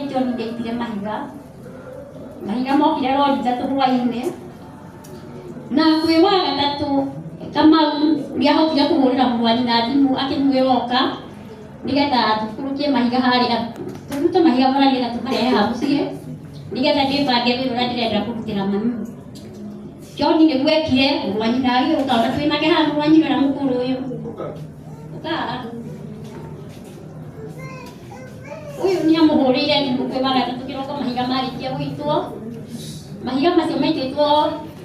John ndeitire mahiga mokire rori itatu hwainĩ na kwĩ wa gatatũ Kamau nĩahotire kũhũrĩra mũrũ na thimũ akĩmwĩra oka nĩgetha tũkũrũkie mahiga harĩa tũrute mahiga marĩa nĩgetha tũmarehe haha mũciĩ nĩgetha ndĩbange wĩra ũrĩa ndĩrenda kũrutĩra mami. John nĩgwekire mũrũ wa nyina agĩũka ona twĩnake haha mũrũ wa nyina na mũkũrũ ũyũ ũkaga ũyũ nĩamũhũrĩire thimũ kwĩ wa gatatũ kĩroko mahiga marĩkia gũitwo. Mahiga macio maitĩtwo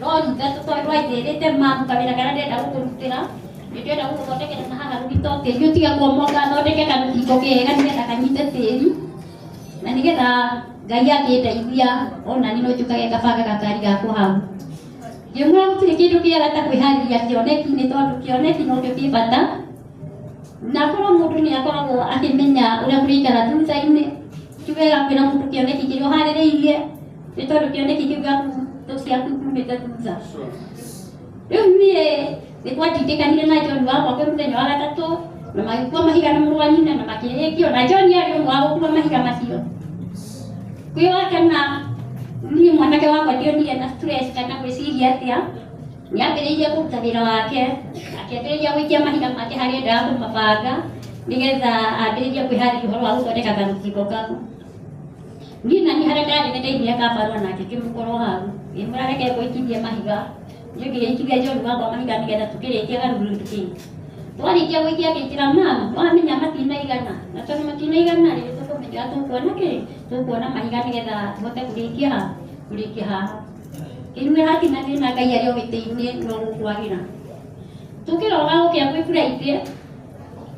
rori ithatũ tondũ aitĩrĩte mamu kawĩra karĩa ndĩrenda gũkũrutĩra nĩndĩrenda gũgũthondekera na haha rũgito tĩri ũtiga kuomoka thondeke kamũthingo kega nĩgetha kanyite tĩri na nĩgetha Ngai angĩndeithia onani no njũkage kabanga gakari gakwa hau. Ngĩmwĩra gũtirĩ kĩndũ kĩega ta kwĩharĩria kĩoneki-inĩ tondũ kĩoneki nokĩo kĩ bata na korwo mũndũ nĩakoragwo akĩmenya ũrĩa mũrĩikara thutha-inĩ ti wega kwĩra mũndũ kĩoneki kĩrĩa ũharĩrĩirie nĩ tondũ kĩoneki kĩu gĩaku ciaku kumĩte thutha. Rĩu niĩ nĩtwatindĩkanire na John wakwa kwĩ mũthenya wa gatatũ na magĩkua mahiga na mũrũ wa nyina na makĩrĩkio na John arĩ ũmwe wa gũkua mahiga macio. Kwĩ wa kana niĩ mwanake wakwa ndionire na stress kana gwĩciria atĩa nĩambĩrĩirie kũruta wĩra wake akĩambĩrĩria gũikia mahiga make harĩa endaga kũmabanga nĩgetha ambĩrĩrie kwĩharĩria ũhoro wa gũthondeka kamũthingo kau. Niĩ nani harĩa ndarĩ nĩndeithire kabarũa nake ngĩmũkorwo hau ngĩmwĩra reke ngũikithie mahiga niĩ ngĩgĩikithia John wakwa mahiga nĩgetha tũkĩrĩkia garũrũrũ kĩu. Twarĩkia gũikia agĩkĩra mama wamenya matinaigana na tondũ matinaigana rĩ tũkũmenya tũkuona kĩ tũkuona mahiga nĩgetha tũhote kũrĩkia haha. Ngĩmwĩra hatina thĩna Ngai arĩ o gĩtĩ-inĩ no gũkwagĩra. Tũkĩroga gũkĩa gwĩ Friday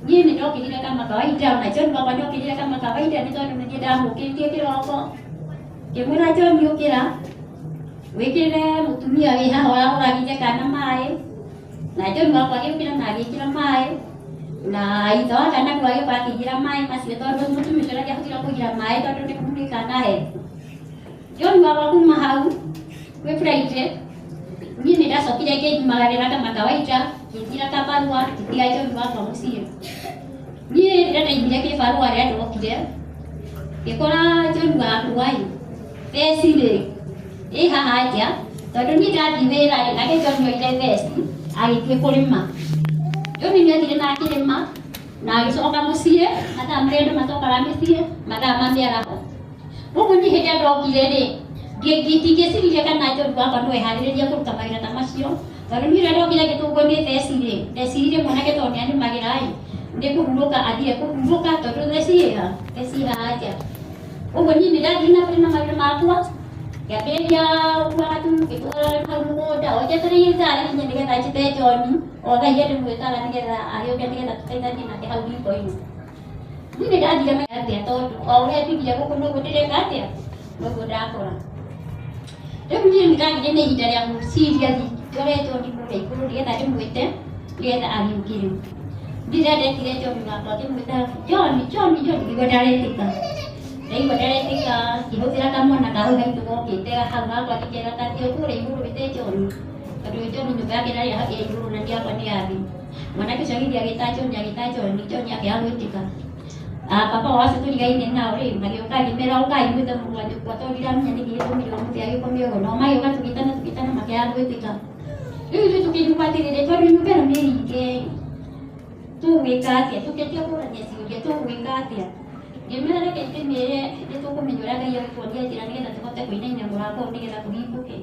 niĩ nĩndokĩrire kama kawaida na John wakwa nĩokĩrire kama kawaida nĩ tondũ nĩniĩ ndamũkĩrĩtie kĩroko. Ngĩmwĩra John ũkĩra wĩkĩre mũtumia wĩ haha ũragĩte kana maĩ na John wakwa agĩũkĩra na agĩkĩra maĩ na ithe wa kana kau agĩũka akĩigĩra maĩ macio tondũ mũtumia ũcio ndangĩahotire kũigĩra maĩ tondũ nĩkũmũrĩka nahe. John wakwa kuma hau gwĩ Friday niĩ nĩndacokire ngĩnyumagarĩra kama kawaida ngĩtira kabarũa ngĩtiga John wakwa mũciĩ. Niĩ rĩrĩa ndaigire kĩbarũa rĩrĩa ndokire ngĩkora John wakwa theci-rĩ ĩ haha nja tondũ niĩ ndathiĩ wĩra nake John oire theci agĩthiĩ kũrĩma. John nĩathire na akĩrĩma na agĩcoka mũciĩ mathaa marĩa andũ macokaga mĩciĩ mathaa ma mĩaraho. Ũguo niĩ hĩndĩ ĩrĩa ndokire-rĩ ndingĩciririe kana John wakwa no eharĩrĩrie kũruta mawĩra ta macio tondũ niĩ rĩrĩa ndokire ngĩtũngwo nĩ theci-rĩ ndeciririe mwanake tondũ nĩanũmagĩra-ĩ nĩkũhurũka athiĩ kũhurũka tondũ theci haha nja. Ũguo niĩ nĩndathiĩ na mbere na mawĩra makwa ngĩambĩrĩria gwaka ngĩtwara hau mũgũnda o njetereire ithaa rĩnene nĩgetha njĩte John o thaa iria ndĩmwĩtaga nĩgetha agĩũke nĩgetha tũteithanie nake hau riko-inĩ. Niĩ nĩndathire atĩa tondũ o ũrĩa ndingire gũkũ noguo ndĩreka atĩa noguo ndakora. Rĩu niĩ nĩndagire na ihinda rĩa gwĩciria ndware John kũrĩa igũrũ nĩgetha ndĩmwĩte nĩgetha agĩũkĩre. Rĩrĩa ndetire John wakwa ngĩmwĩta John ngĩigua ndaretĩka. Ndaigua ndaretĩka ngĩhũthĩra kamwana kahau gaitũ gokĩte hau gakwa ngĩkera tatio kũrĩa igũrũ wĩte John tondũ John nyũmba yake ndarĩ ya igũrũ na ndiakwa nĩ ya thĩ. Mwanake ũcio agĩthiĩ agĩta John akĩaga gwĩtĩka. Papa wao acio tũrigaine nao-rĩ magĩũka agĩmera ũkai mwĩte mũrũ wa nyũkwa tondũ ndiramenya nĩ gĩtũmire ũmũthĩ agĩkomio ũguo nao magĩũka tũgĩtana makĩaga gwĩtĩka. Rĩu ithuĩ tũkĩnyuka atĩrĩrĩ tondũ nyũmba ĩno nĩ ringe tũgwĩka atĩa tũkĩtia kũrania ciũria tũgwĩka atĩa. Ngĩmera reke ndĩmĩre nĩtũkũmenya ũrĩa Ngai agĩtuonia njĩra nĩgetha tũhote kũinainia mũrango ũyũ nĩgetha kũhingũke.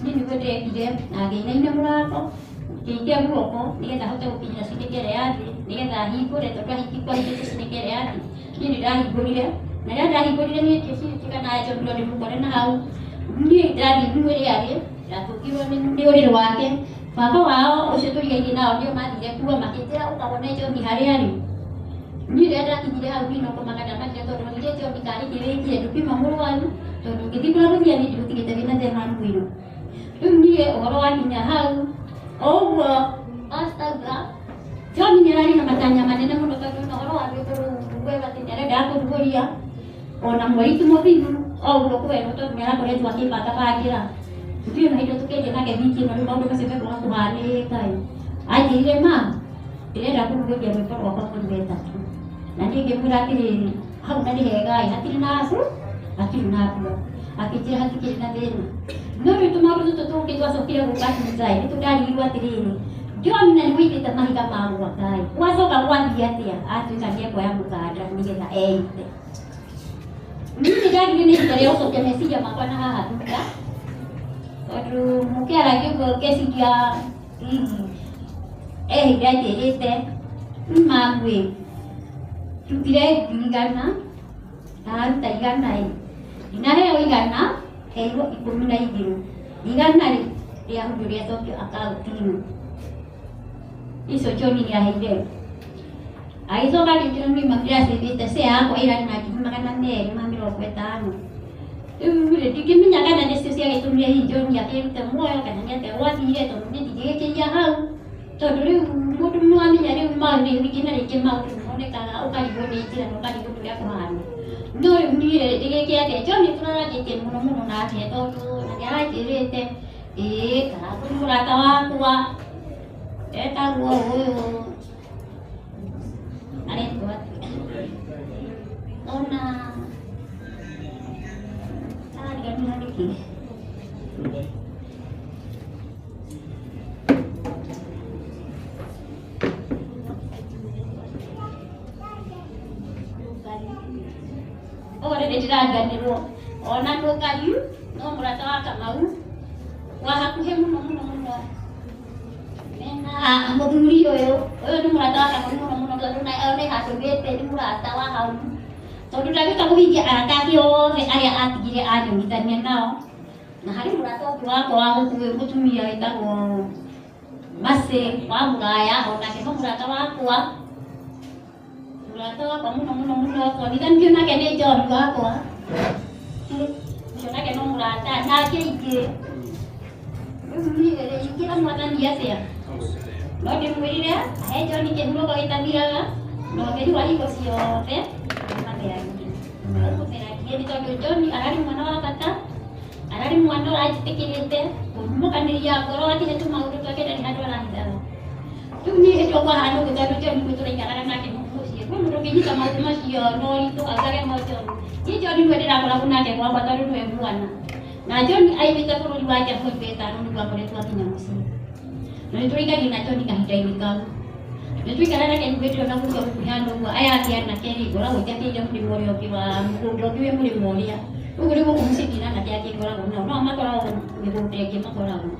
Niĩ nĩguo ndekire na ngĩinainia mũrango ngĩikia guoko nĩgetha hote gũkinyĩra cinĩkĩ ĩrĩa ya thĩ nĩgetha hingũre tondũ ahingĩte cinĩkĩ ĩrĩa ya thĩ. Niĩ nĩndahingũrire na rĩrĩa ndahingũrire niĩ ndiĩcirie kana John no ndĩmũkore na hau. Niĩ ndathiĩ mwĩrĩ arĩ ndatũngirwo nĩ ũrĩrĩ wake. Baba wao ũcio tũrigainie nao nĩo mathire kuo makĩnjĩra ũkawone John harĩa arĩ. Niĩ rĩrĩa ndakinyire hau niĩ no kũmaka makire tondũ nĩrĩo John karĩ kĩrĩkie ndũpima mũrwaru tondũ ngĩthiĩ kũrĩa gũthiĩ niĩ ndigũtigĩte wĩna thĩna wa mwĩrĩ. Rĩu niĩ ũhoro wakinya hau o ũguo astagfirullah John nĩararĩ na matanya manene mũno tondũ na ũhoro wa gwĩkũrũgũo atĩ nĩarendaga kũrugũria ona mweri mũthiru o ũguo kwenu tondũ nĩarakoretwo akĩbangabangĩra. Tũtirĩ na indo tũkĩendia nake wiki ĩno rĩu maũndũ macio mekũga kũhanĩka. Anjĩrire ma ndĩrenda kũrugũria rwĩmbo rwakwa mweri wa ĩtatũ na niĩ ngĩmwĩra atĩrĩrĩ hau na nĩ hega hatirĩ na acu akĩunabua akĩnjĩra hatikĩrĩ na thĩna. No rĩu tũmaũndũ tũtũ tũngĩ twacokire gũka Nzai nĩ tũrarirwo atĩrĩrĩ, John na nĩwĩitĩte mahiga ma gwaka-ĩ, gwacoka gwathiĩ atĩa? Atuĩka nĩekuoya mũkanda nĩgetha eite. Niĩ nĩndagire nĩ ihinda rĩa gũcokia meciria makwa na haha thutha, tondũ mũkĩaragia ũguo ngeciria ehĩire atĩrĩte mamu-ĩ ndutire ngiri 100 na aruta 100-ĩ ndinaheo 100, heirwo 12. 100-rĩ rĩahurio rĩacokio akaunti-inĩ. Icio John nĩaheire. Agĩcoka agĩkĩra niĩ ndĩracaithĩte share yakwa ĩrarĩ na 250. Rĩu-rĩ ndingĩmenya kana nĩcio ciagĩtũmire hihi John akĩrute muoyo kana nĩatĩa gwathire, tondũ niĩ ndingĩgĩkĩria hau, tondũ rĩu mũndũ nĩwamenya rĩu maũndũ rĩngĩ na rĩngĩ maũndũ nĩmonekaga ũkarigwo nĩ njĩra na ũkarigwo ũrĩa kũhana. No rĩu niĩ ndĩgĩkĩ atĩa John tũraragĩtie mũno nake, tondũ nĩaranjĩrĩte kana kũrĩ mũrata wakwa etagwo ũyũ aretwo atĩa ona arigania nĩkĩ ore ndĩrariganĩrwo ona ndũngari no mũrata wa Kamau wa hakuhĩ mũno mena mũthuri ũyũ nĩ mũrata wa Kamau mũno tondũ nayo nĩ handũ gĩte nĩ mũrata wa hau, tondũ ndagĩka kũhingia arata ake othe arĩa atigire anyitithania nao. Na harĩ mũrata ũngĩ wakwa wa gũkuĩ mũtumia wĩtagwo Mercy wa Mũraya, onake nĩ mũrata wakwa mũno twarithanio nake nĩ John wakwa, ũcio nake no mũrata nake ingĩ. Rĩu niĩ ingĩra mwathani atĩa? No ndĩmwĩrire ahe John kĩhurũko gĩtathiraga na ũtheri wa hingo ciothe mũtheragie, nĩ tondũ John ararĩ mwana wa bata, ararĩ mwana ũranjĩtĩkĩrĩte kũmũkanĩria ngoro atire tũmaũndũ twake ndarĩ handũ arahithaga. Rĩu niĩ hĩndĩ ĩyo kwahana ũguo tondũ John nĩguo tũraikaraga nake mũciĩ, kwĩ mũndũ ũngĩnyita maũndũ macio no ritũ augage no John. Niĩ John nĩwe ndĩrakoragwo nake gwakwa tondũ nĩwe mwana, na John aimĩte bũrũri wa nja mweri wa ĩtano nĩguo akoretwo akinya mũciĩ, na nĩtũraikaria na John kahinda-inĩ kau. Nĩtũikara nake hĩndĩ ĩyo na gũtua gũkuhana ũguo, aya angĩ anake-rĩ ngoragwo njakĩire mũrĩmo ũrĩa ũngĩ wa mũgũnda ũngĩ wĩ mũrĩmo ũrĩa, ũguo rĩu gũkũ mũciĩ ndirĩ anake angĩ ngoragwo nao, nao makoragwo mĩgũnda ĩngĩ makoragwo.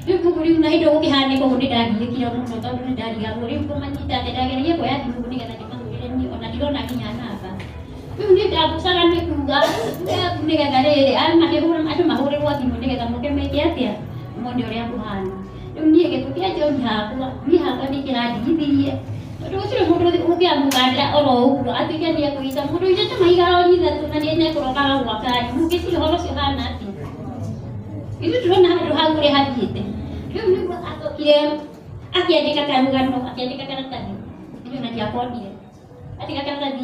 Rĩu ũguo rĩu na hĩndĩ ĩyo gũkĩhanĩka ũguo nĩndagiĩkire mũno tondũ nĩndarigagwo, rĩu kũmanyita atĩ ndageragia kuoya thimũ nĩgetha ndĩmahũrĩre niĩ ona ndirona nginya namba. Rĩu niĩ ndambucaga nĩ kuuga nĩgetha rĩrĩ andũ mahũrĩrwo thimũ nĩgetha moke meke atĩa, mone ũrĩa kũhana. Rĩu niĩ gĩkuũ kĩa John niĩ hakwa nĩkĩrandigithirie, tondũ gũtirĩ mũndũ ũngĩamũkandĩra oro ũguo atuĩke nĩekũhitha mũndũ ũitĩte mahiga rori ithatũ na nĩekũrokaga gwaka-rĩ, mũngĩciria ũhoro ũcio ũhana atĩa? Ithuĩ turona handũ hau ũrĩa hathiĩte. Rĩu nĩguo acokire akĩandĩka karũgano, akĩandĩka karatathi, ithuĩ ona ndiakonire, andĩka karatathi